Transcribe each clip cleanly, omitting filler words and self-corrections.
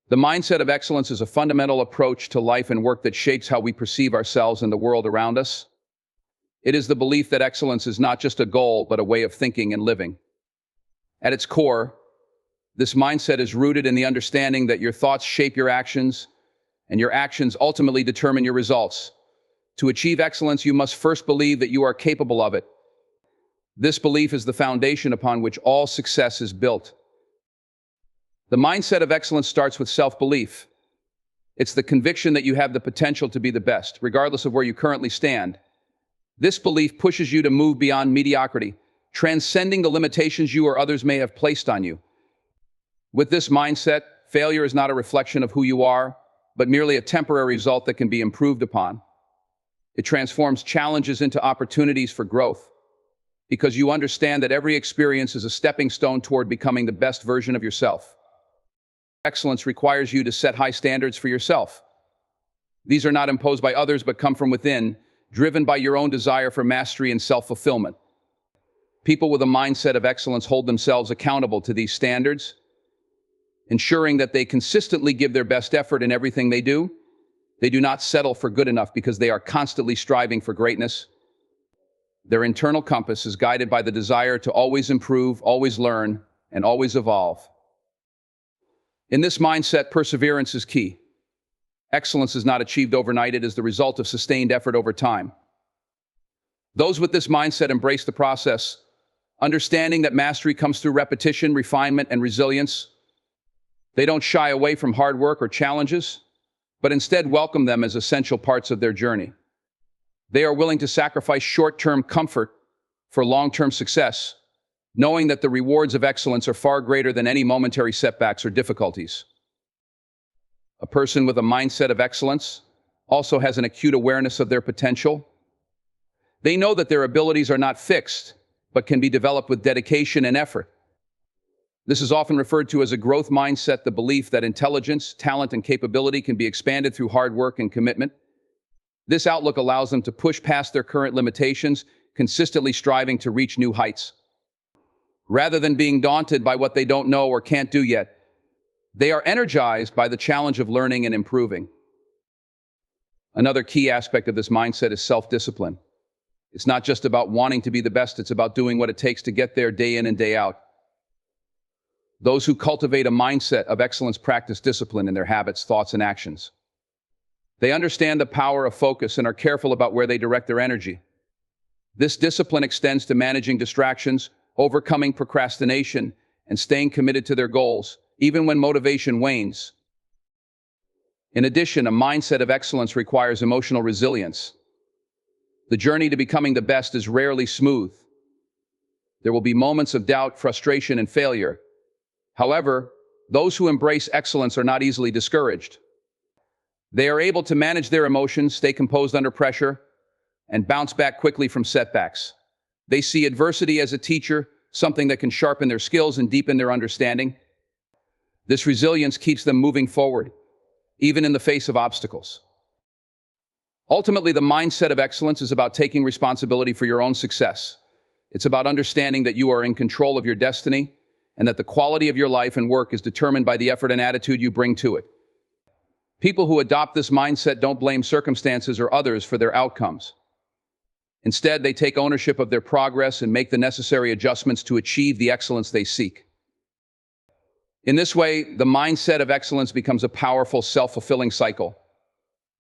The mindset of excellence is a fundamental approach to life and work that shapes how we perceive ourselves and the world around us. It is the belief that excellence is not just a goal, but a way of thinking and living. At its core, this mindset is rooted in the understanding that your thoughts shape your actions, and your actions ultimately determine your results. To achieve excellence, you must first believe that you are capable of it. This belief is the foundation upon which all success is built. The mindset of excellence starts with self-belief. It's the conviction that you have the potential to be the best, regardless of where you currently stand. This belief pushes you to move beyond mediocrity, transcending the limitations you or others may have placed on you. With this mindset, failure is not a reflection of who you are, but merely a temporary result that can be improved upon. It transforms challenges into opportunities for growth, because you understand that every experience is a stepping stone toward becoming the best version of yourself. Excellence requires you to set high standards for yourself. These are not imposed by others, but come from within, driven by your own desire for mastery and self-fulfillment. People with a mindset of excellence hold themselves accountable to these standards, ensuring that they consistently give their best effort in everything they do. They do not settle for good enough because they are constantly striving for greatness. Their internal compass is guided by the desire to always improve, always learn, and always evolve. In this mindset, perseverance is key. Excellence is not achieved overnight, it is the result of sustained effort over time. Those with this mindset embrace the process, understanding that mastery comes through repetition, refinement, and resilience. They don't shy away from hard work or challenges, but instead welcome them as essential parts of their journey. They are willing to sacrifice short-term comfort for long-term success, knowing that the rewards of excellence are far greater than any momentary setbacks or difficulties. A person with a mindset of excellence also has an acute awareness of their potential. They know that their abilities are not fixed, but can be developed with dedication and effort. This is often referred to as a growth mindset, the belief that intelligence, talent, and capability can be expanded through hard work and commitment. This outlook allows them to push past their current limitations, consistently striving to reach new heights. Rather than being daunted by what they don't know or can't do yet, they are energized by the challenge of learning and improving. Another key aspect of this mindset is self-discipline. It's not just about wanting to be the best, it's about doing what it takes to get there day in and day out. Those who cultivate a mindset of excellence practice discipline in their habits, thoughts, and actions. They understand the power of focus and are careful about where they direct their energy. This discipline extends to managing distractions, overcoming procrastination, and staying committed to their goals, even when motivation wanes. In addition, a mindset of excellence requires emotional resilience. The journey to becoming the best is rarely smooth. There will be moments of doubt, frustration, and failure. However, those who embrace excellence are not easily discouraged. They are able to manage their emotions, stay composed under pressure, and bounce back quickly from setbacks. They see adversity as a teacher, something that can sharpen their skills and deepen their understanding. This resilience keeps them moving forward, even in the face of obstacles. Ultimately, the mindset of excellence is about taking responsibility for your own success. It's about understanding that you are in control of your destiny and that the quality of your life and work is determined by the effort and attitude you bring to it. People who adopt this mindset don't blame circumstances or others for their outcomes. Instead, they take ownership of their progress and make the necessary adjustments to achieve the excellence they seek. In this way, the mindset of excellence becomes a powerful, self-fulfilling cycle.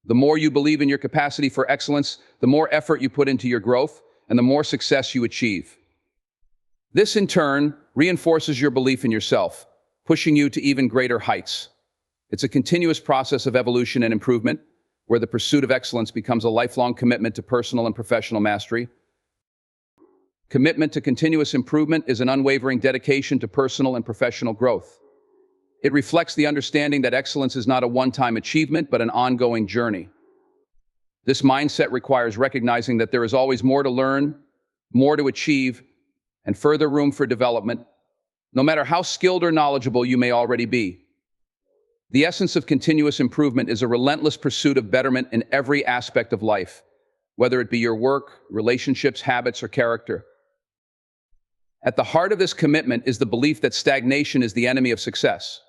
The more you believe in your capacity for excellence, the more effort you put into your growth, and the more success you achieve. This, in turn, reinforces your belief in yourself, pushing you to even greater heights. It's a continuous process of evolution and improvement, where the pursuit of excellence becomes a lifelong commitment to personal and professional mastery. Commitment to continuous improvement is an unwavering dedication to personal and professional growth. It reflects the understanding that excellence is not a one-time achievement, but an ongoing journey. This mindset requires recognizing that there is always more to learn, more to achieve, and further room for development, no matter how skilled or knowledgeable you may already be. The essence of continuous improvement is a relentless pursuit of betterment in every aspect of life, whether it be your work, relationships, habits, or character. At the heart of this commitment is the belief that stagnation is the enemy of success.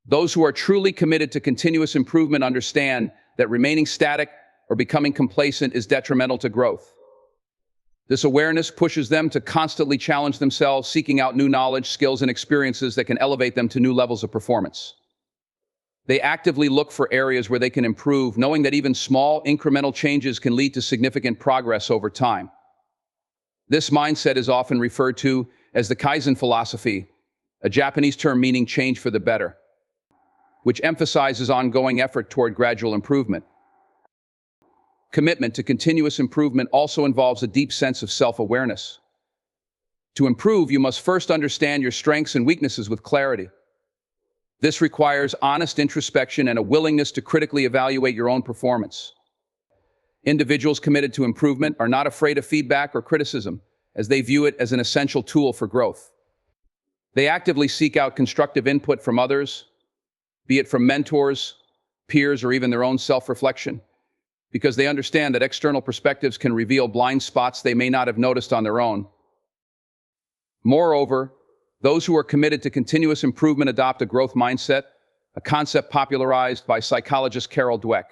Those who are truly committed to continuous improvement understand that remaining static or becoming complacent is detrimental to growth. This awareness pushes them to constantly challenge themselves, seeking out new knowledge, skills, and experiences that can elevate them to new levels of performance. They actively look for areas where they can improve, knowing that even small, incremental changes can lead to significant progress over time. This mindset is often referred to as the Kaizen philosophy, a Japanese term meaning change for the better, which emphasizes ongoing effort toward gradual improvement. Commitment to continuous improvement also involves a deep sense of self-awareness. To improve, you must first understand your strengths and weaknesses with clarity. This requires honest introspection and a willingness to critically evaluate your own performance. Individuals committed to improvement are not afraid of feedback or criticism, as they view it as an essential tool for growth. They actively seek out constructive input from others, be it from mentors, peers, or even their own self-reflection, because they understand that external perspectives can reveal blind spots they may not have noticed on their own. Moreover, those who are committed to continuous improvement adopt a growth mindset, a concept popularized by psychologist Carol Dweck.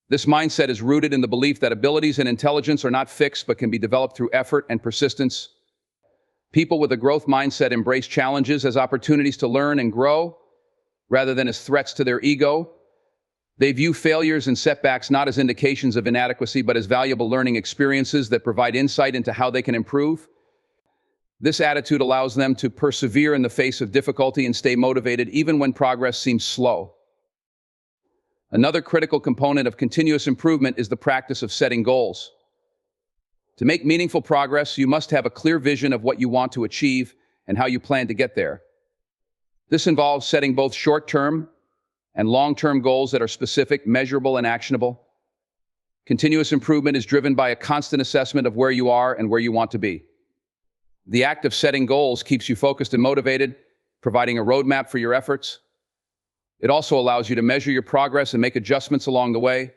This mindset is rooted in the belief that abilities and intelligence are not fixed but can be developed through effort and persistence. People with a growth mindset embrace challenges as opportunities to learn and grow, rather than as threats to their ego. They view failures and setbacks not as indications of inadequacy but as valuable learning experiences that provide insight into how they can improve. This attitude allows them to persevere in the face of difficulty and stay motivated even when progress seems slow. Another critical component of continuous improvement is the practice of setting goals. To make meaningful progress, you must have a clear vision of what you want to achieve and how you plan to get there. This involves setting both short-term and long-term goals that are specific, measurable, and actionable. Continuous improvement is driven by a constant assessment of where you are and where you want to be. The act of setting goals keeps you focused and motivated, providing a roadmap for your efforts. It also allows you to measure your progress and make adjustments along the way.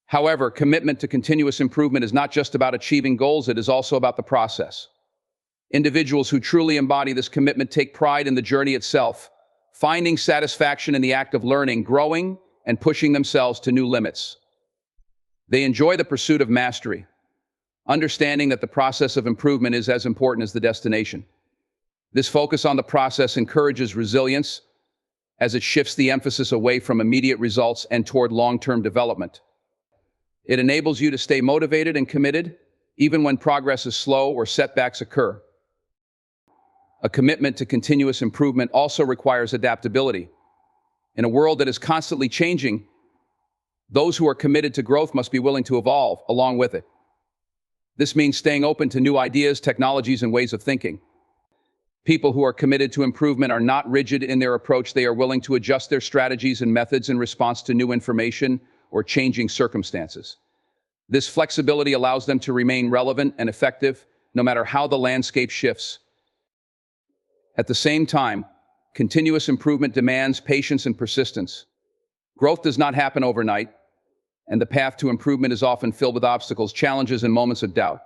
However, commitment to continuous improvement is not just about achieving goals, it is also about the process. Individuals who truly embody this commitment take pride in the journey itself, finding satisfaction in the act of learning, growing, and pushing themselves to new limits. They enjoy the pursuit of mastery, understanding that the process of improvement is as important as the destination. This focus on the process encourages resilience, as it shifts the emphasis away from immediate results and toward long-term development. It enables you to stay motivated and committed, even when progress is slow or setbacks occur. A commitment to continuous improvement also requires adaptability. In a world that is constantly changing, those who are committed to growth must be willing to evolve along with it. This means staying open to new ideas, technologies, and ways of thinking. People who are committed to improvement are not rigid in their approach. They are willing to adjust their strategies and methods in response to new information or changing circumstances. This flexibility allows them to remain relevant and effective, no matter how the landscape shifts. At the same time, continuous improvement demands patience and persistence. Growth does not happen overnight, and the path to improvement is often filled with obstacles, challenges, and moments of doubt.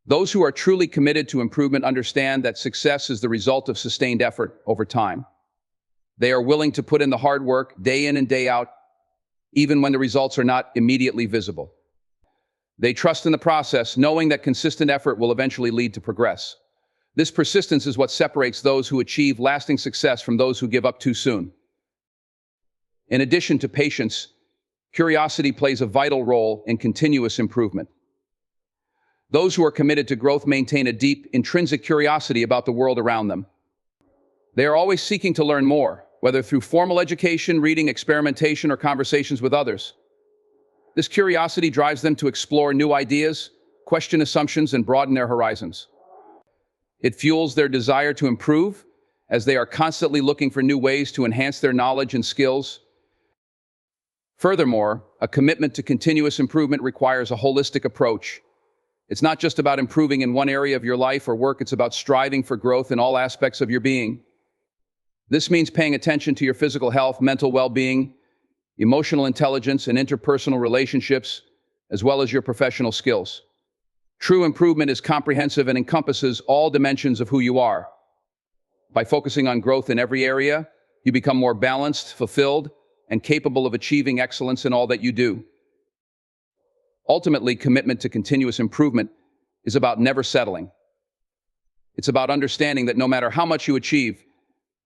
Those who are truly committed to improvement understand that success is the result of sustained effort over time. They are willing to put in the hard work day in and day out, even when the results are not immediately visible. They trust in the process, knowing that consistent effort will eventually lead to progress. This persistence is what separates those who achieve lasting success from those who give up too soon. In addition to patience, curiosity plays a vital role in continuous improvement. Those who are committed to growth maintain a deep, intrinsic curiosity about the world around them. They are always seeking to learn more, whether through formal education, reading, experimentation, or conversations with others. This curiosity drives them to explore new ideas, question assumptions, and broaden their horizons. It fuels their desire to improve, as they are constantly looking for new ways to enhance their knowledge and skills. Furthermore, a commitment to continuous improvement requires a holistic approach. It's not just about improving in one area of your life or work, it's about striving for growth in all aspects of your being. This means paying attention to your physical health, mental well-being, emotional intelligence, and interpersonal relationships, as well as your professional skills. True improvement is comprehensive and encompasses all dimensions of who you are. By focusing on growth in every area, you become more balanced, fulfilled, and capable of achieving excellence in all that you do. Ultimately, commitment to continuous improvement is about never settling. It's about understanding that no matter how much you achieve,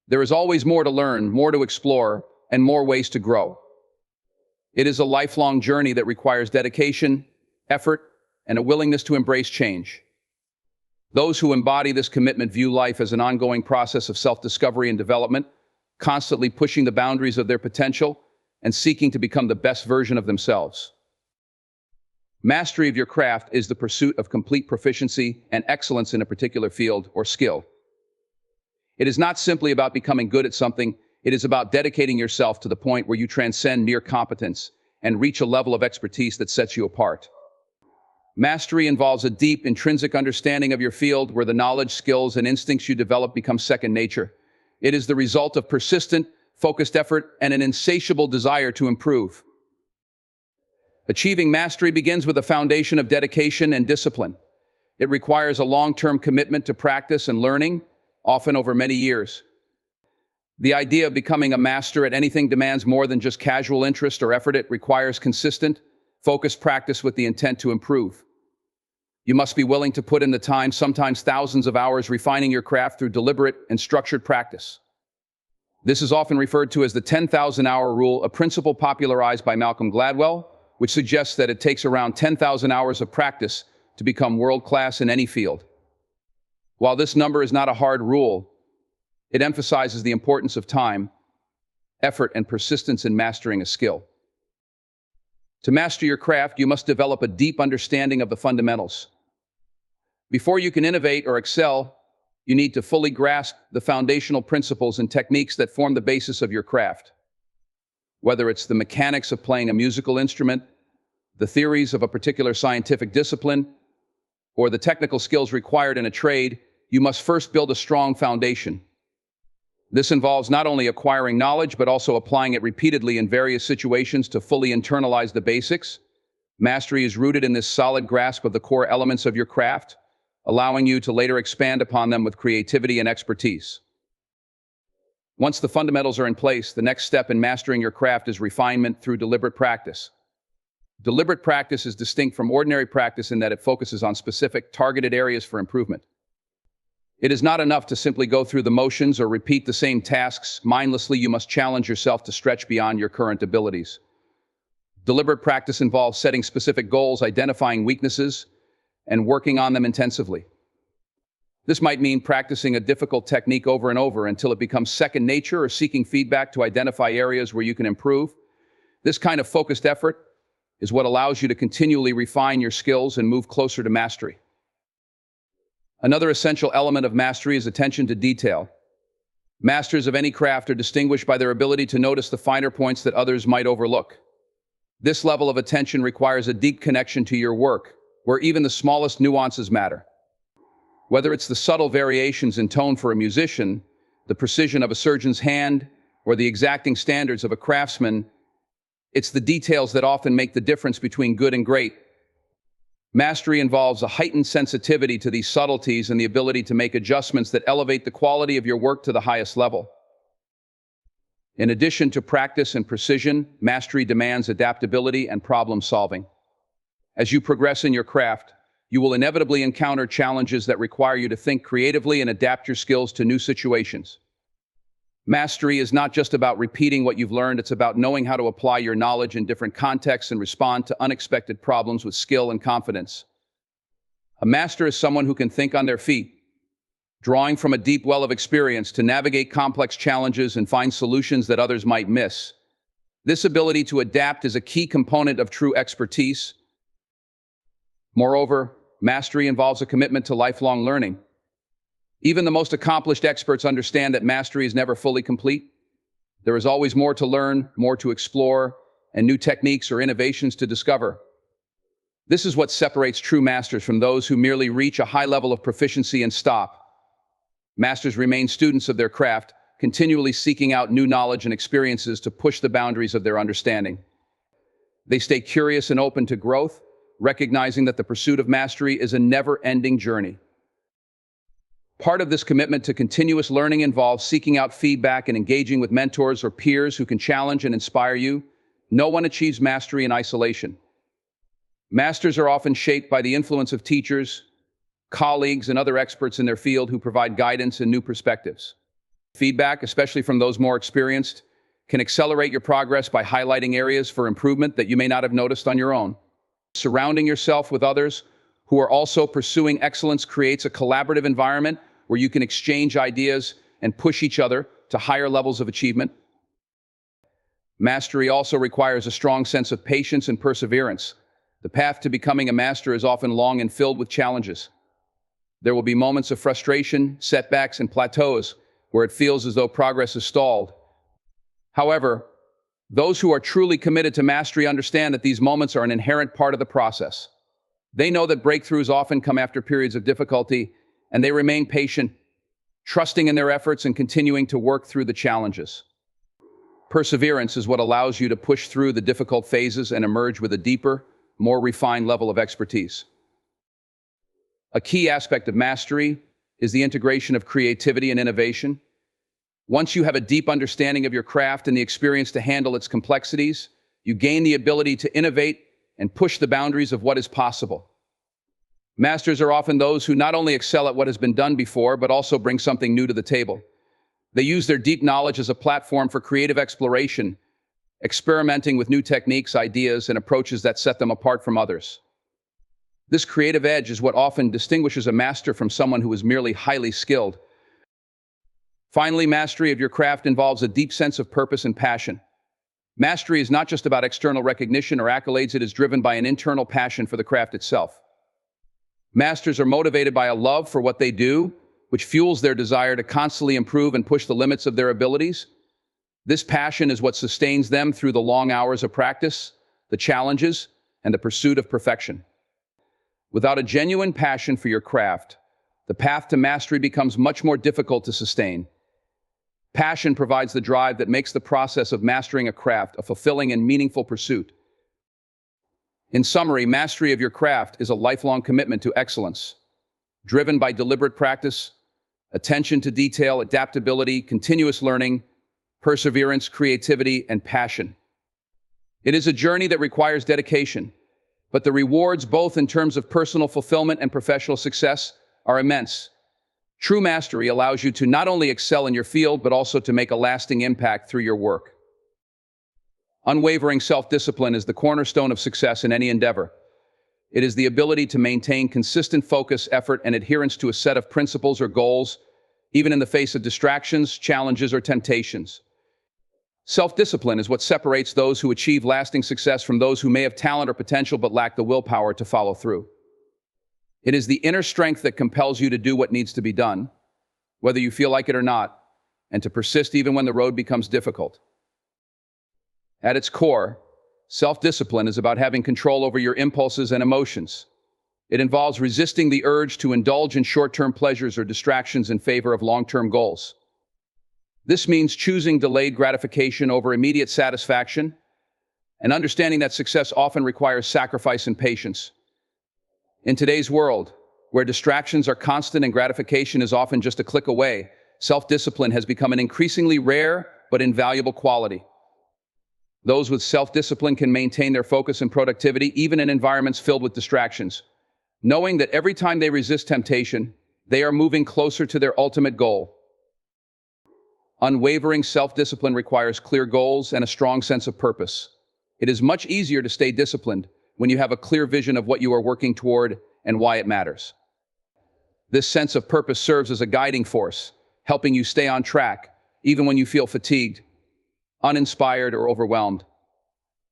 there is always more to learn, more to explore, and more ways to grow. It is a lifelong journey that requires dedication, effort, and a willingness to embrace change. Those who embody this commitment view life as an ongoing process of self-discovery and development, constantly pushing the boundaries of their potential and seeking to become the best version of themselves. Mastery of your craft is the pursuit of complete proficiency and excellence in a particular field or skill. It is not simply about becoming good at something, it is about dedicating yourself to the point where you transcend mere competence and reach a level of expertise that sets you apart. Mastery involves a deep, intrinsic understanding of your field where the knowledge, skills, and instincts you develop become second nature. It is the result of persistent, focused effort and an insatiable desire to improve. Achieving mastery begins with a foundation of dedication and discipline. It requires a long-term commitment to practice and learning, often over many years. The idea of becoming a master at anything demands more than just casual interest or effort. It requires consistent, focused practice with the intent to improve. You must be willing to put in the time, sometimes thousands of hours, refining your craft through deliberate and structured practice. This is often referred to as the 10,000-hour rule, a principle popularized by Malcolm Gladwell, which suggests that it takes around 10,000 hours of practice to become world-class in any field. While this number is not a hard rule, it emphasizes the importance of time, effort, and persistence in mastering a skill. To master your craft, you must develop a deep understanding of the fundamentals. Before you can innovate or excel, you need to fully grasp the foundational principles and techniques that form the basis of your craft. Whether it's the mechanics of playing a musical instrument, the theories of a particular scientific discipline, or the technical skills required in a trade, you must first build a strong foundation. This involves not only acquiring knowledge, but also applying it repeatedly in various situations to fully internalize the basics. Mastery is rooted in this solid grasp of the core elements of your craft, allowing you to later expand upon them with creativity and expertise. Once the fundamentals are in place, the next step in mastering your craft is refinement through deliberate practice. Deliberate practice is distinct from ordinary practice in that it focuses on specific, targeted areas for improvement. It is not enough to simply go through the motions or repeat the same tasks mindlessly. You must challenge yourself to stretch beyond your current abilities. Deliberate practice involves setting specific goals, identifying weaknesses, and working on them intensively. This might mean practicing a difficult technique over and over until it becomes second nature, or seeking feedback to identify areas where you can improve. This kind of focused effort is what allows you to continually refine your skills and move closer to mastery. Another essential element of mastery is attention to detail. Masters of any craft are distinguished by their ability to notice the finer points that others might overlook. This level of attention requires a deep connection to your work, where even the smallest nuances matter. Whether it's the subtle variations in tone for a musician, the precision of a surgeon's hand, or the exacting standards of a craftsman, it's the details that often make the difference between good and great. Mastery involves a heightened sensitivity to these subtleties and the ability to make adjustments that elevate the quality of your work to the highest level. In addition to practice and precision, mastery demands adaptability and problem solving. As you progress in your craft, you will inevitably encounter challenges that require you to think creatively and adapt your skills to new situations. Mastery is not just about repeating what you've learned, it's about knowing how to apply your knowledge in different contexts and respond to unexpected problems with skill and confidence. A master is someone who can think on their feet, drawing from a deep well of experience to navigate complex challenges and find solutions that others might miss. This ability to adapt is a key component of true expertise. Moreover, mastery involves a commitment to lifelong learning. Even the most accomplished experts understand that mastery is never fully complete. There is always more to learn, more to explore, and new techniques or innovations to discover. This is what separates true masters from those who merely reach a high level of proficiency and stop. Masters remain students of their craft, continually seeking out new knowledge and experiences to push the boundaries of their understanding. They stay curious and open to growth, recognizing that the pursuit of mastery is a never-ending journey. Part of this commitment to continuous learning involves seeking out feedback and engaging with mentors or peers who can challenge and inspire you. No one achieves mastery in isolation. Masters are often shaped by the influence of teachers, colleagues, and other experts in their field who provide guidance and new perspectives. Feedback, especially from those more experienced, can accelerate your progress by highlighting areas for improvement that you may not have noticed on your own. Surrounding yourself with others who are also pursuing excellence creates a collaborative environment where you can exchange ideas and push each other to higher levels of achievement. Mastery also requires a strong sense of patience and perseverance. The path to becoming a master is often long and filled with challenges. There will be moments of frustration, setbacks, and plateaus where it feels as though progress is stalled. However, those who are truly committed to mastery understand that these moments are an inherent part of the process. They know that breakthroughs often come after periods of difficulty, and they remain patient, trusting in their efforts and continuing to work through the challenges. Perseverance is what allows you to push through the difficult phases and emerge with a deeper, more refined level of expertise. A key aspect of mastery is the integration of creativity and innovation. Once you have a deep understanding of your craft and the experience to handle its complexities, you gain the ability to innovate and push the boundaries of what is possible. Masters are often those who not only excel at what has been done before, but also bring something new to the table. They use their deep knowledge as a platform for creative exploration, experimenting with new techniques, ideas, and approaches that set them apart from others. This creative edge is what often distinguishes a master from someone who is merely highly skilled. Finally, mastery of your craft involves a deep sense of purpose and passion. Mastery is not just about external recognition or accolades, it is driven by an internal passion for the craft itself. Masters are motivated by a love for what they do, which fuels their desire to constantly improve and push the limits of their abilities. This passion is what sustains them through the long hours of practice, the challenges, and the pursuit of perfection. Without a genuine passion for your craft, the path to mastery becomes much more difficult to sustain. Passion provides the drive that makes the process of mastering a craft a fulfilling and meaningful pursuit. In summary, mastery of your craft is a lifelong commitment to excellence, driven by deliberate practice, attention to detail, adaptability, continuous learning, perseverance, creativity, and passion. It is a journey that requires dedication, but the rewards, both in terms of personal fulfillment and professional success, are immense. True mastery allows you to not only excel in your field, but also to make a lasting impact through your work. Unwavering self-discipline is the cornerstone of success in any endeavor. It is the ability to maintain consistent focus, effort, and adherence to a set of principles or goals, even in the face of distractions, challenges, or temptations. Self-discipline is what separates those who achieve lasting success from those who may have talent or potential but lack the willpower to follow through. It is the inner strength that compels you to do what needs to be done, whether you feel like it or not, and to persist even when the road becomes difficult. At its core, self-discipline is about having control over your impulses and emotions. It involves resisting the urge to indulge in short-term pleasures or distractions in favor of long-term goals. This means choosing delayed gratification over immediate satisfaction, and understanding that success often requires sacrifice and patience. In today's world, where distractions are constant and gratification is often just a click away, self-discipline has become an increasingly rare but invaluable quality. Those with self-discipline can maintain their focus and productivity even in environments filled with distractions, knowing that every time they resist temptation, they are moving closer to their ultimate goal. Unwavering self-discipline requires clear goals and a strong sense of purpose. It is much easier to stay disciplined when you have a clear vision of what you are working toward and why it matters. This sense of purpose serves as a guiding force, helping you stay on track, even when you feel fatigued, uninspired, or overwhelmed.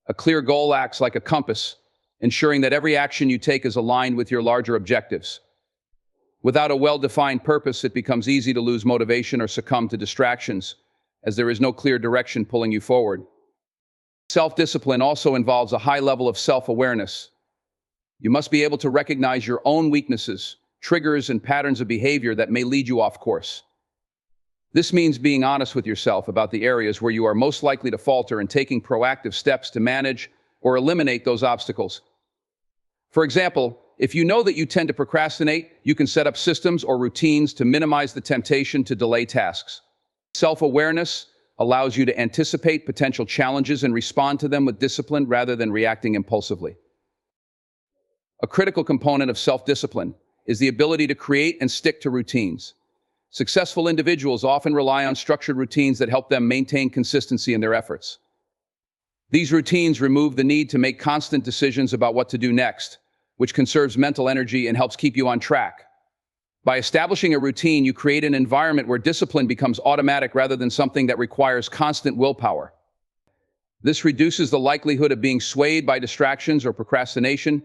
A clear goal acts like a compass, ensuring that every action you take is aligned with your larger objectives. Without a well-defined purpose, it becomes easy to lose motivation or succumb to distractions, as there is no clear direction pulling you forward. Self-discipline also involves a high level of self-awareness. You must be able to recognize your own weaknesses, triggers, and patterns of behavior that may lead you off course. This means being honest with yourself about the areas where you are most likely to falter and taking proactive steps to manage or eliminate those obstacles. For example, If you know that you tend to procrastinate, you can set up systems or routines to minimize the temptation to delay tasks. Self-awareness allows you to anticipate potential challenges and respond to them with discipline rather than reacting impulsively. A critical component of self-discipline is the ability to create and stick to routines. Successful individuals often rely on structured routines that help them maintain consistency in their efforts. These routines remove the need to make constant decisions about what to do next, which conserves mental energy and helps keep you on track. By establishing a routine, you create an environment where discipline becomes automatic rather than something that requires constant willpower. This reduces the likelihood of being swayed by distractions or procrastination,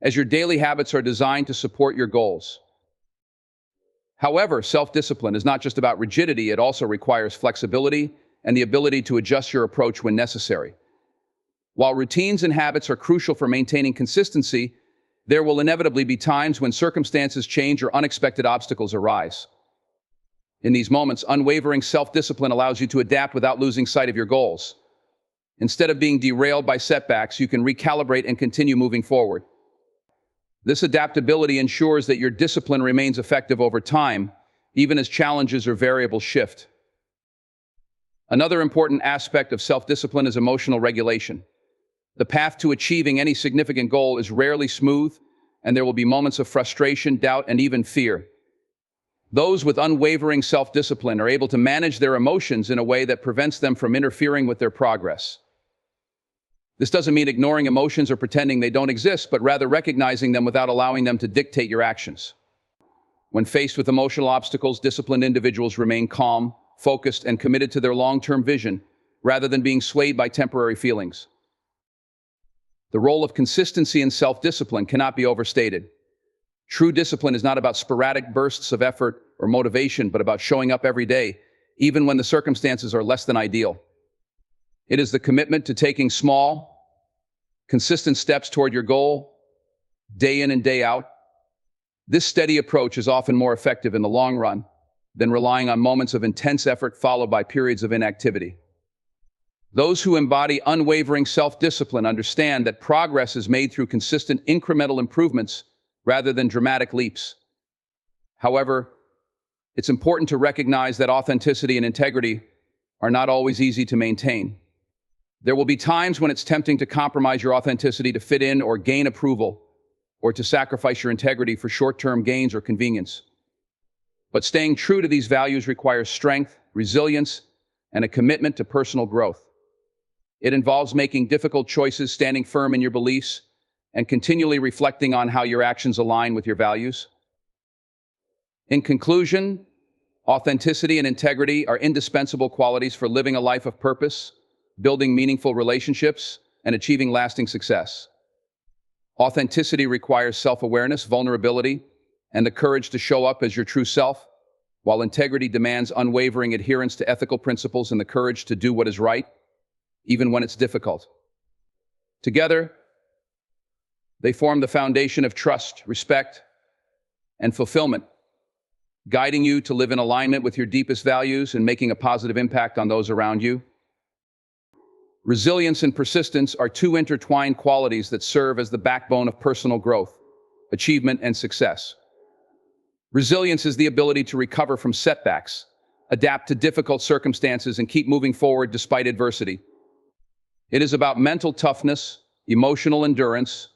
as your daily habits are designed to support your goals. However, self-discipline is not just about rigidity, it also requires flexibility and the ability to adjust your approach when necessary. While routines and habits are crucial for maintaining consistency, there will inevitably be times when circumstances change or unexpected obstacles arise. In these moments, unwavering self-discipline allows you to adapt without losing sight of your goals. Instead of being derailed by setbacks, you can recalibrate and continue moving forward. This adaptability ensures that your discipline remains effective over time, even as challenges or variables shift. Another important aspect of self-discipline is emotional regulation. The path to achieving any significant goal is rarely smooth, and there will be moments of frustration, doubt, and even fear. Those with unwavering self-discipline are able to manage their emotions in a way that prevents them from interfering with their progress. This doesn't mean ignoring emotions or pretending they don't exist, but rather recognizing them without allowing them to dictate your actions. When faced with emotional obstacles, disciplined individuals remain calm, focused, and committed to their long-term vision, rather than being swayed by temporary feelings. The role of consistency and self-discipline cannot be overstated. True discipline is not about sporadic bursts of effort or motivation, but about showing up every day, even when the circumstances are less than ideal. It is the commitment to taking small, consistent steps toward your goal, day in and day out. This steady approach is often more effective in the long run than relying on moments of intense effort followed by periods of inactivity. Those who embody unwavering self-discipline understand that progress is made through consistent incremental improvements rather than dramatic leaps. However, it's important to recognize that authenticity and integrity are not always easy to maintain. There will be times when it's tempting to compromise your authenticity to fit in or gain approval, or to sacrifice your integrity for short-term gains or convenience. But staying true to these values requires strength, resilience, and a commitment to personal growth. It involves making difficult choices, standing firm in your beliefs, and continually reflecting on how your actions align with your values. In conclusion, authenticity and integrity are indispensable qualities for living a life of purpose, building meaningful relationships, and achieving lasting success. Authenticity requires self-awareness, vulnerability, and the courage to show up as your true self, while integrity demands unwavering adherence to ethical principles and the courage to do what is right, even when it's difficult. Together, they form the foundation of trust, respect, and fulfillment, guiding you to live in alignment with your deepest values and making a positive impact on those around you. Resilience and persistence are two intertwined qualities that serve as the backbone of personal growth, achievement, and success. Resilience is the ability to recover from setbacks, adapt to difficult circumstances, and keep moving forward despite adversity. It is about mental toughness, emotional endurance,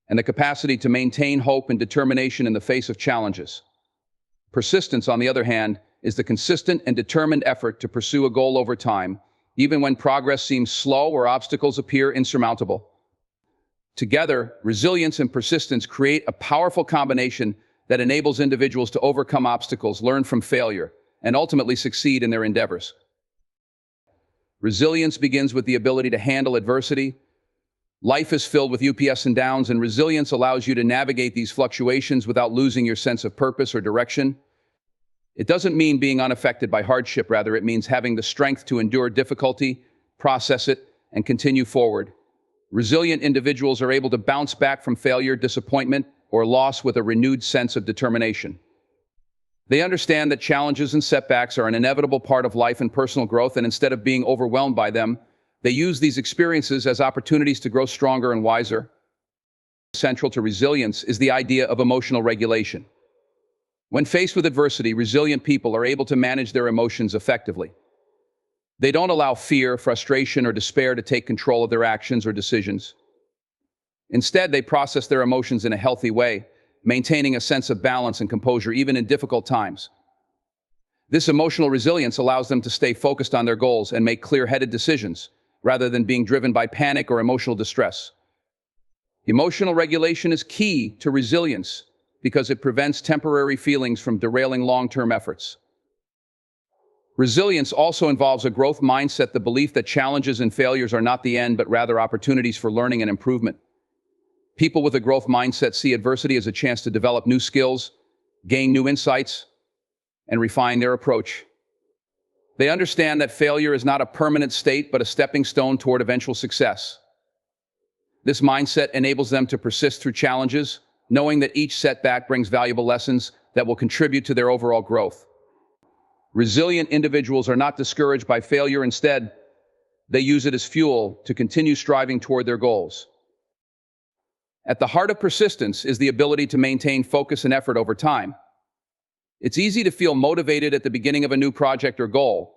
and the capacity to maintain hope and determination in the face of challenges. Persistence, on the other hand, is the consistent and determined effort to pursue a goal over time, even when progress seems slow or obstacles appear insurmountable. Together, resilience and persistence create a powerful combination that enables individuals to overcome obstacles, learn from failure, and ultimately succeed in their endeavors. Resilience begins with the ability to handle adversity. Life is filled with ups and downs, and resilience allows you to navigate these fluctuations without losing your sense of purpose or direction. It doesn't mean being unaffected by hardship, rather it means having the strength to endure difficulty, process it, and continue forward. Resilient individuals are able to bounce back from failure, disappointment, or loss with a renewed sense of determination. They understand that challenges and setbacks are an inevitable part of life and personal growth, and instead of being overwhelmed by them, they use these experiences as opportunities to grow stronger and wiser. Central to resilience is the idea of emotional regulation. When faced with adversity, resilient people are able to manage their emotions effectively. They don't allow fear, frustration, or despair to take control of their actions or decisions. Instead, they process their emotions in a healthy way, maintaining a sense of balance and composure even in difficult times. This emotional resilience allows them to stay focused on their goals and make clear-headed decisions, rather than being driven by panic or emotional distress. Emotional regulation is key to resilience because it prevents temporary feelings from derailing long-term efforts. Resilience also involves a growth mindset, the belief that challenges and failures are not the end, but rather opportunities for learning and improvement. People with a growth mindset see adversity as a chance to develop new skills, gain new insights, and refine their approach. They understand that failure is not a permanent state, but a stepping stone toward eventual success. This mindset enables them to persist through challenges, knowing that each setback brings valuable lessons that will contribute to their overall growth. Resilient individuals are not discouraged by failure. Instead, they use it as fuel to continue striving toward their goals. At the heart of persistence is the ability to maintain focus and effort over time. It's easy to feel motivated at the beginning of a new project or goal,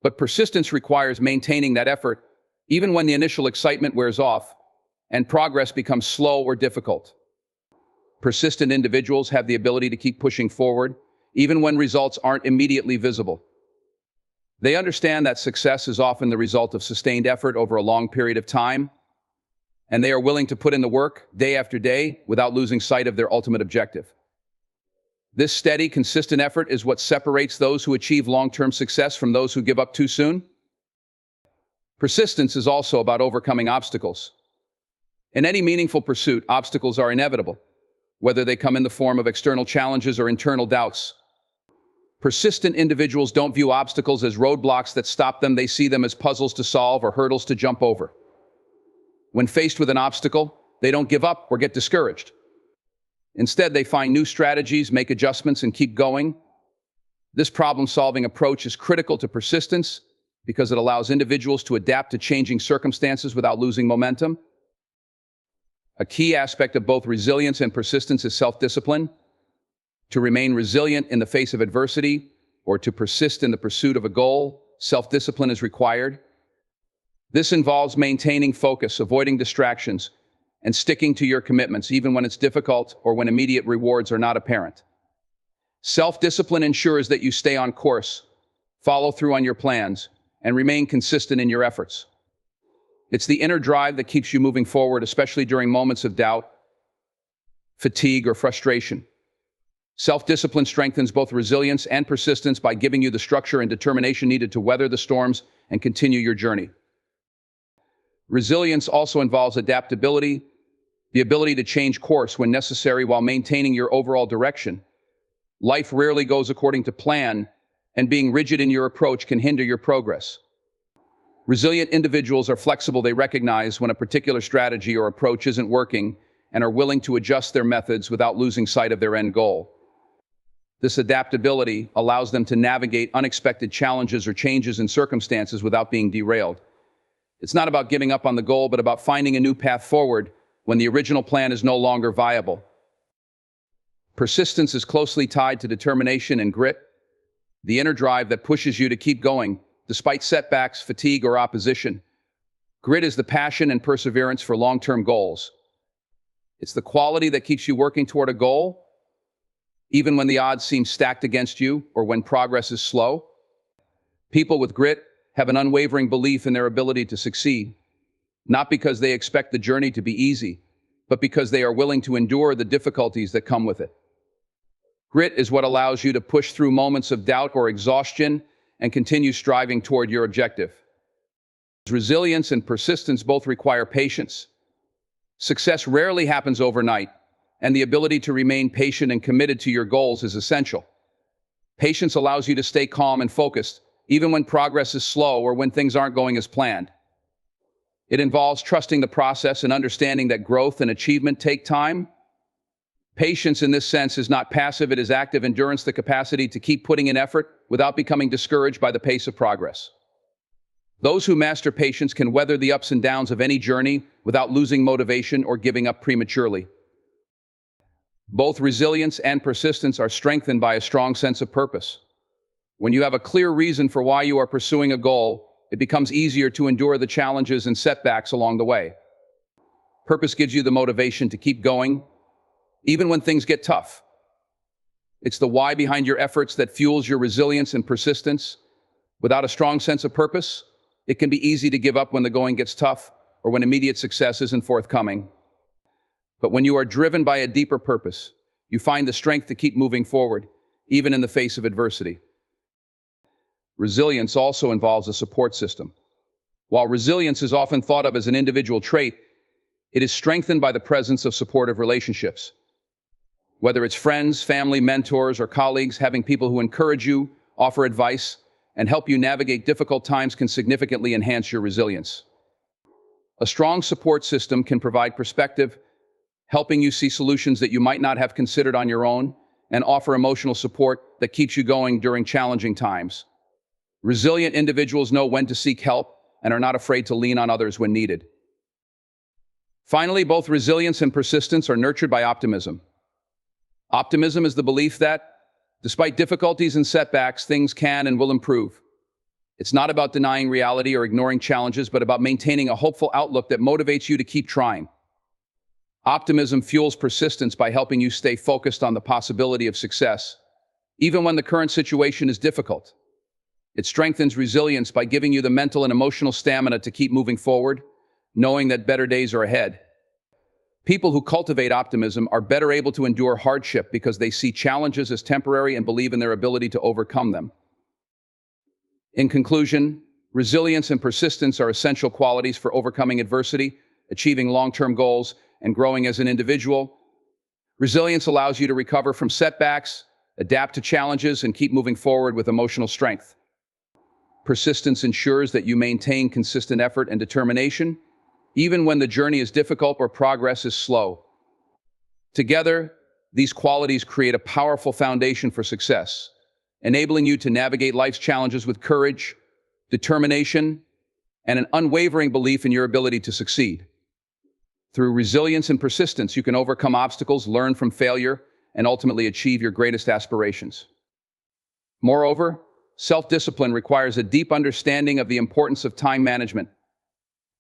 but persistence requires maintaining that effort even when the initial excitement wears off and progress becomes slow or difficult. Persistent individuals have the ability to keep pushing forward even when results aren't immediately visible. They understand that success is often the result of sustained effort over a long period of time, and they are willing to put in the work day after day without losing sight of their ultimate objective. This steady, consistent effort is what separates those who achieve long-term success from those who give up too soon. Persistence is also about overcoming obstacles. In any meaningful pursuit, obstacles are inevitable, whether they come in the form of external challenges or internal doubts. Persistent individuals don't view obstacles as roadblocks that stop them. They see them as puzzles to solve or hurdles to jump over. When faced with an obstacle, they don't give up or get discouraged. Instead, they find new strategies, make adjustments, and keep going. This problem-solving approach is critical to persistence because it allows individuals to adapt to changing circumstances without losing momentum. A key aspect of both resilience and persistence is self-discipline. To remain resilient in the face of adversity or to persist in the pursuit of a goal, self-discipline is required. This involves maintaining focus, avoiding distractions, and sticking to your commitments even when it's difficult or when immediate rewards are not apparent. Self-discipline ensures that you stay on course, follow through on your plans, and remain consistent in your efforts. It's the inner drive that keeps you moving forward, especially during moments of doubt, fatigue, or frustration. Self-discipline strengthens both resilience and persistence by giving you the structure and determination needed to weather the storms and continue your journey. Resilience also involves adaptability, the ability to change course when necessary while maintaining your overall direction. Life rarely goes according to plan, and being rigid in your approach can hinder your progress. Resilient individuals are flexible. They recognize when a particular strategy or approach isn't working and are willing to adjust their methods without losing sight of their end goal. This adaptability allows them to navigate unexpected challenges or changes in circumstances without being derailed. It's not about giving up on the goal, but about finding a new path forward when the original plan is no longer viable. Persistence is closely tied to determination and grit, the inner drive that pushes you to keep going despite setbacks, fatigue, or opposition. Grit is the passion and perseverance for long-term goals. It's the quality that keeps you working toward a goal, even when the odds seem stacked against you or when progress is slow. People with grit have an unwavering belief in their ability to succeed, not because they expect the journey to be easy, but because they are willing to endure the difficulties that come with it. Grit is what allows you to push through moments of doubt or exhaustion and continue striving toward your objective. Resilience and persistence both require patience. Success rarely happens overnight, and the ability to remain patient and committed to your goals is essential. Patience allows you to stay calm and focused, even when progress is slow or when things aren't going as planned. It involves trusting the process and understanding that growth and achievement take time. Patience in this sense is not passive, it is active endurance, the capacity to keep putting in effort without becoming discouraged by the pace of progress. Those who master patience can weather the ups and downs of any journey without losing motivation or giving up prematurely. Both resilience and persistence are strengthened by a strong sense of purpose. When you have a clear reason for why you are pursuing a goal, it becomes easier to endure the challenges and setbacks along the way. Purpose gives you the motivation to keep going, even when things get tough. It's the why behind your efforts that fuels your resilience and persistence. Without a strong sense of purpose, it can be easy to give up when the going gets tough or when immediate success isn't forthcoming. But when you are driven by a deeper purpose, you find the strength to keep moving forward, even in the face of adversity. Resilience also involves a support system. While resilience is often thought of as an individual trait, it is strengthened by the presence of supportive relationships. Whether it's friends, family, mentors, or colleagues, having people who encourage you, offer advice, and help you navigate difficult times can significantly enhance your resilience. A strong support system can provide perspective, helping you see solutions that you might not have considered on your own, and offer emotional support that keeps you going during challenging times. Resilient individuals know when to seek help and are not afraid to lean on others when needed. Finally, both resilience and persistence are nurtured by optimism. Optimism is the belief that, despite difficulties and setbacks, things can and will improve. It's not about denying reality or ignoring challenges, but about maintaining a hopeful outlook that motivates you to keep trying. Optimism fuels persistence by helping you stay focused on the possibility of success, even when the current situation is difficult. It strengthens resilience by giving you the mental and emotional stamina to keep moving forward, knowing that better days are ahead. People who cultivate optimism are better able to endure hardship because they see challenges as temporary and believe in their ability to overcome them. In conclusion, resilience and persistence are essential qualities for overcoming adversity, achieving long-term goals, and growing as an individual. Resilience allows you to recover from setbacks, adapt to challenges, and keep moving forward with emotional strength. Persistence ensures that you maintain consistent effort and determination, even when the journey is difficult or progress is slow. Together, these qualities create a powerful foundation for success, enabling you to navigate life's challenges with courage, determination, and an unwavering belief in your ability to succeed. Through resilience and persistence, you can overcome obstacles, learn from failure, and ultimately achieve your greatest aspirations. Moreover, self-discipline requires a deep understanding of the importance of time management.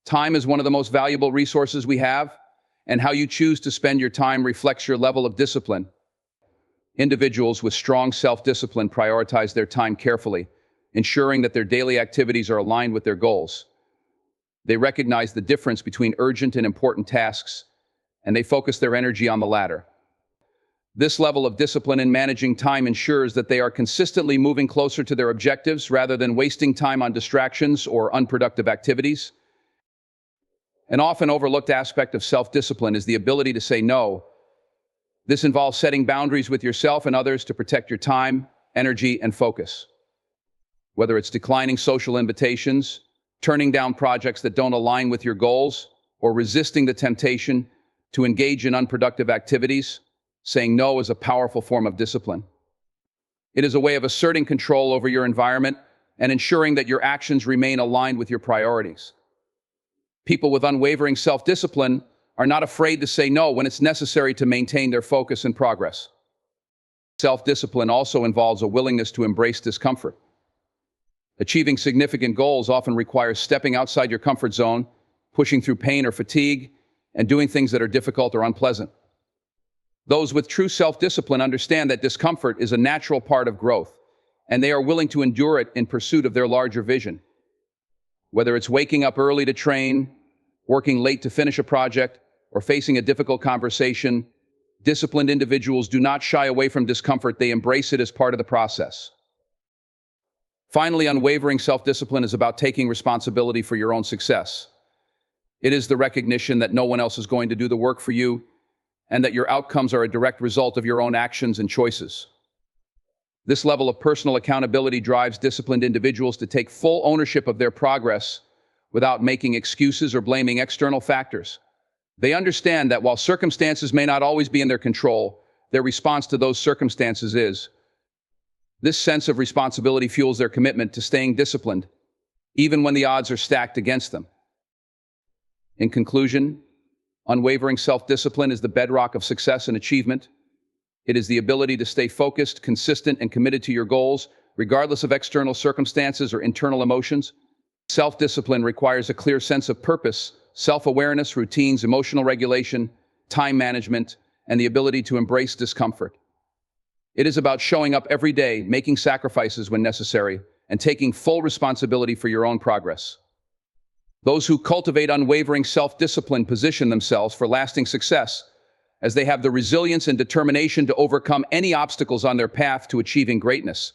Time is one of the most valuable resources we have, and how you choose to spend your time reflects your level of discipline. Individuals with strong self-discipline prioritize their time carefully, ensuring that their daily activities are aligned with their goals. They recognize the difference between urgent and important tasks, and they focus their energy on the latter. This level of discipline in managing time ensures that they are consistently moving closer to their objectives rather than wasting time on distractions or unproductive activities. An often overlooked aspect of self-discipline is the ability to say no. This involves setting boundaries with yourself and others to protect your time, energy, and focus. Whether it's declining social invitations, turning down projects that don't align with your goals, or resisting the temptation to engage in unproductive activities, saying no is a powerful form of discipline. It is a way of asserting control over your environment and ensuring that your actions remain aligned with your priorities. People with unwavering self-discipline are not afraid to say no when it's necessary to maintain their focus and progress. Self-discipline also involves a willingness to embrace discomfort. Achieving significant goals often requires stepping outside your comfort zone, pushing through pain or fatigue, and doing things that are difficult or unpleasant. Those with true self-discipline understand that discomfort is a natural part of growth, and they are willing to endure it in pursuit of their larger vision. Whether it's waking up early to train, working late to finish a project, or facing a difficult conversation, disciplined individuals do not shy away from discomfort. They embrace it as part of the process. Finally, unwavering self-discipline is about taking responsibility for your own success. It is the recognition that no one else is going to do the work for you, and that your outcomes are a direct result of your own actions and choices. This level of personal accountability drives disciplined individuals to take full ownership of their progress without making excuses or blaming external factors. They understand that while circumstances may not always be in their control, their response to those circumstances is. This sense of responsibility fuels their commitment to staying disciplined, even when the odds are stacked against them. In conclusion, unwavering self-discipline is the bedrock of success and achievement. It is the ability to stay focused, consistent, and committed to your goals, regardless of external circumstances or internal emotions. Self-discipline requires a clear sense of purpose, self-awareness, routines, emotional regulation, time management, and the ability to embrace discomfort. It is about showing up every day, making sacrifices when necessary, and taking full responsibility for your own progress. Those who cultivate unwavering self-discipline position themselves for lasting success, as they have the resilience and determination to overcome any obstacles on their path to achieving greatness.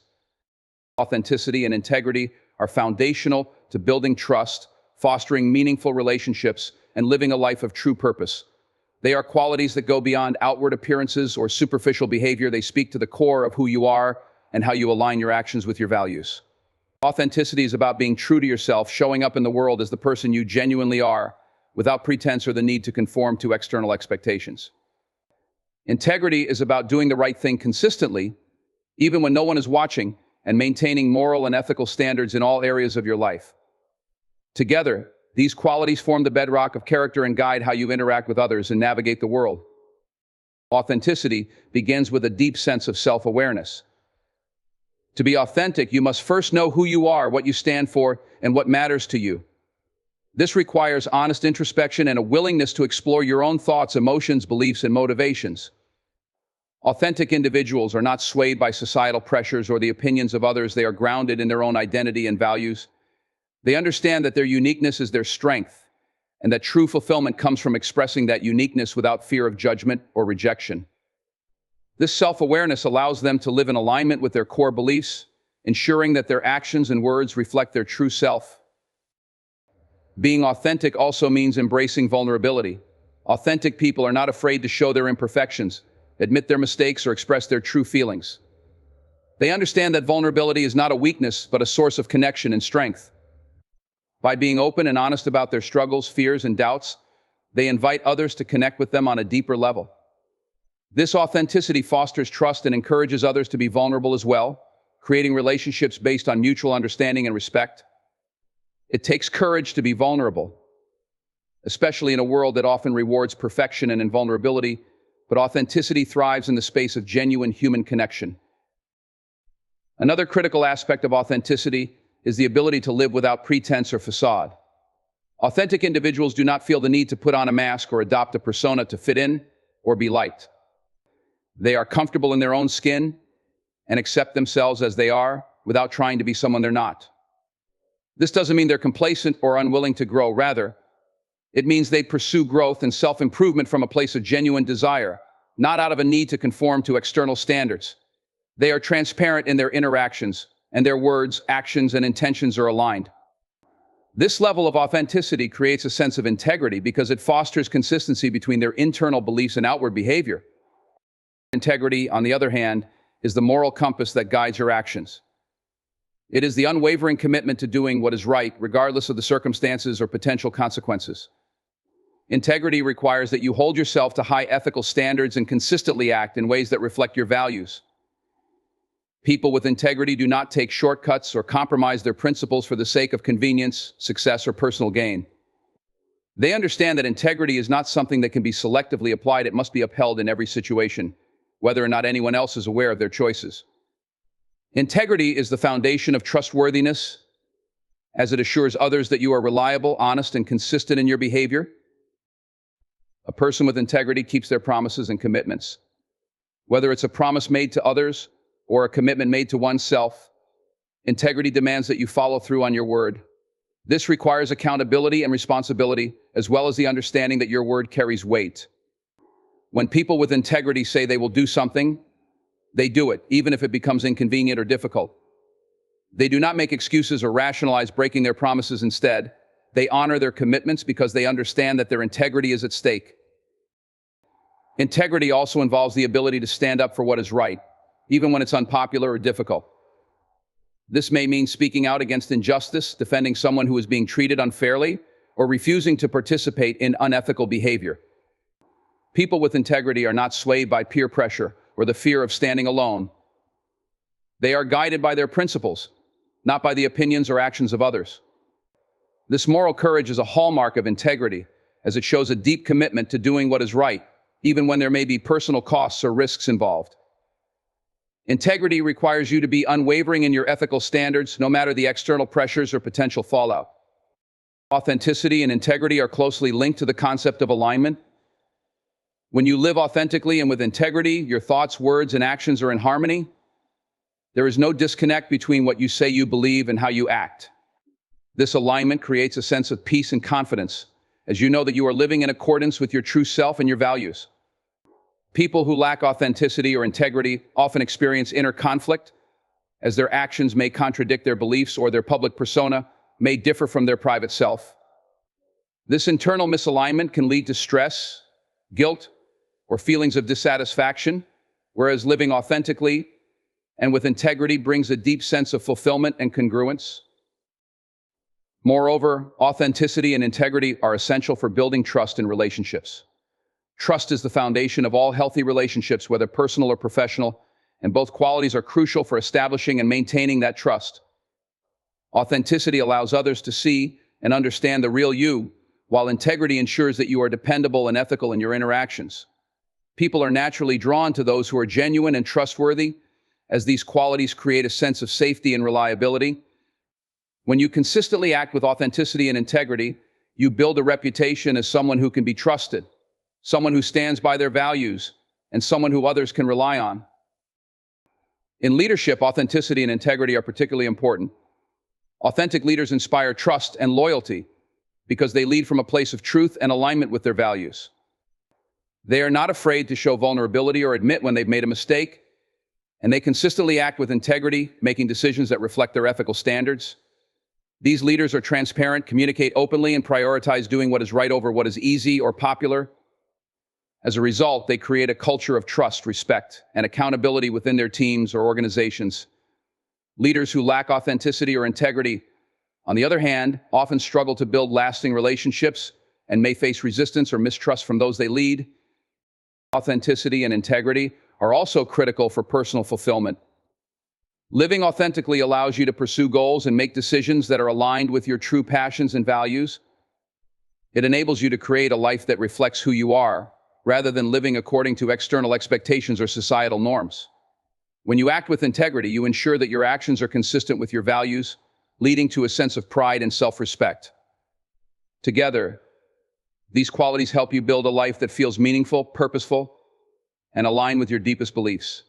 Authenticity and integrity are foundational to building trust, fostering meaningful relationships, and living a life of true purpose. They are qualities that go beyond outward appearances or superficial behavior. They speak to the core of who you are and how you align your actions with your values. Authenticity is about being true to yourself, showing up in the world as the person you genuinely are, without pretense or the need to conform to external expectations. Integrity is about doing the right thing consistently, even when no one is watching, and maintaining moral and ethical standards in all areas of your life. Together, these qualities form the bedrock of character and guide how you interact with others and navigate the world. Authenticity begins with a deep sense of self-awareness. To be authentic, you must first know who you are, what you stand for, and what matters to you. This requires honest introspection and a willingness to explore your own thoughts, emotions, beliefs, and motivations. Authentic individuals are not swayed by societal pressures or the opinions of others. They are grounded in their own identity and values. They understand that their uniqueness is their strength, and that true fulfillment comes from expressing that uniqueness without fear of judgment or rejection. This self-awareness allows them to live in alignment with their core beliefs, ensuring that their actions and words reflect their true self. Being authentic also means embracing vulnerability. Authentic people are not afraid to show their imperfections, admit their mistakes, or express their true feelings. They understand that vulnerability is not a weakness, but a source of connection and strength. By being open and honest about their struggles, fears, and doubts, they invite others to connect with them on a deeper level. This authenticity fosters trust and encourages others to be vulnerable as well, creating relationships based on mutual understanding and respect. It takes courage to be vulnerable, especially in a world that often rewards perfection and invulnerability, but authenticity thrives in the space of genuine human connection. Another critical aspect of authenticity is the ability to live without pretense or facade. Authentic individuals do not feel the need to put on a mask or adopt a persona to fit in or be liked. They are comfortable in their own skin and accept themselves as they are without trying to be someone they're not. This doesn't mean they're complacent or unwilling to grow. Rather, it means they pursue growth and self-improvement from a place of genuine desire, not out of a need to conform to external standards. They are transparent in their interactions, and their words, actions, and intentions are aligned. This level of authenticity creates a sense of integrity because it fosters consistency between their internal beliefs and outward behavior. Integrity, on the other hand, is the moral compass that guides your actions. It is the unwavering commitment to doing what is right, regardless of the circumstances or potential consequences. Integrity requires that you hold yourself to high ethical standards and consistently act in ways that reflect your values. People with integrity do not take shortcuts or compromise their principles for the sake of convenience, success, or personal gain. They understand that integrity is not something that can be selectively applied. It must be upheld in every situation, whether or not anyone else is aware of their choices. Integrity is the foundation of trustworthiness, as it assures others that you are reliable, honest, and consistent in your behavior. A person with integrity keeps their promises and commitments. Whether it's a promise made to others or a commitment made to oneself, integrity demands that you follow through on your word. This requires accountability and responsibility, as well as the understanding that your word carries weight. When people with integrity say they will do something, they do it, even if it becomes inconvenient or difficult. They do not make excuses or rationalize breaking their promises. Instead, they honor their commitments because they understand that their integrity is at stake. Integrity also involves the ability to stand up for what is right, even when it's unpopular or difficult. This may mean speaking out against injustice, defending someone who is being treated unfairly, or refusing to participate in unethical behavior. People with integrity are not swayed by peer pressure or the fear of standing alone. They are guided by their principles, not by the opinions or actions of others. This moral courage is a hallmark of integrity, as it shows a deep commitment to doing what is right, even when there may be personal costs or risks involved. Integrity requires you to be unwavering in your ethical standards, no matter the external pressures or potential fallout. Authenticity and integrity are closely linked to the concept of alignment. When you live authentically and with integrity, your thoughts, words, and actions are in harmony. There is no disconnect between what you say you believe and how you act. This alignment creates a sense of peace and confidence, as you know that you are living in accordance with your true self and your values. People who lack authenticity or integrity often experience inner conflict, as their actions may contradict their beliefs or their public persona may differ from their private self. This internal misalignment can lead to stress, guilt, or feelings of dissatisfaction, whereas living authentically and with integrity brings a deep sense of fulfillment and congruence. Moreover, authenticity and integrity are essential for building trust in relationships. Trust is the foundation of all healthy relationships, whether personal or professional, and both qualities are crucial for establishing and maintaining that trust. Authenticity allows others to see and understand the real you, while integrity ensures that you are dependable and ethical in your interactions. People are naturally drawn to those who are genuine and trustworthy, as these qualities create a sense of safety and reliability. When you consistently act with authenticity and integrity, you build a reputation as someone who can be trusted, someone who stands by their values, and someone who others can rely on. In leadership, authenticity and integrity are particularly important. Authentic leaders inspire trust and loyalty because they lead from a place of truth and alignment with their values. They are not afraid to show vulnerability or admit when they've made a mistake, and they consistently act with integrity, making decisions that reflect their ethical standards. These leaders are transparent, communicate openly, and prioritize doing what is right over what is easy or popular. As a result, they create a culture of trust, respect, and accountability within their teams or organizations. Leaders who lack authenticity or integrity, on the other hand, often struggle to build lasting relationships and may face resistance or mistrust from those they lead. Authenticity and integrity are also critical for personal fulfillment. Living authentically allows you to pursue goals and make decisions that are aligned with your true passions and values. It enables you to create a life that reflects who you are, rather than living according to external expectations or societal norms. When you act with integrity, you ensure that your actions are consistent with your values, leading to a sense of pride and self-respect. Together, these qualities help you build a life that feels meaningful, purposeful, and aligned with your deepest beliefs.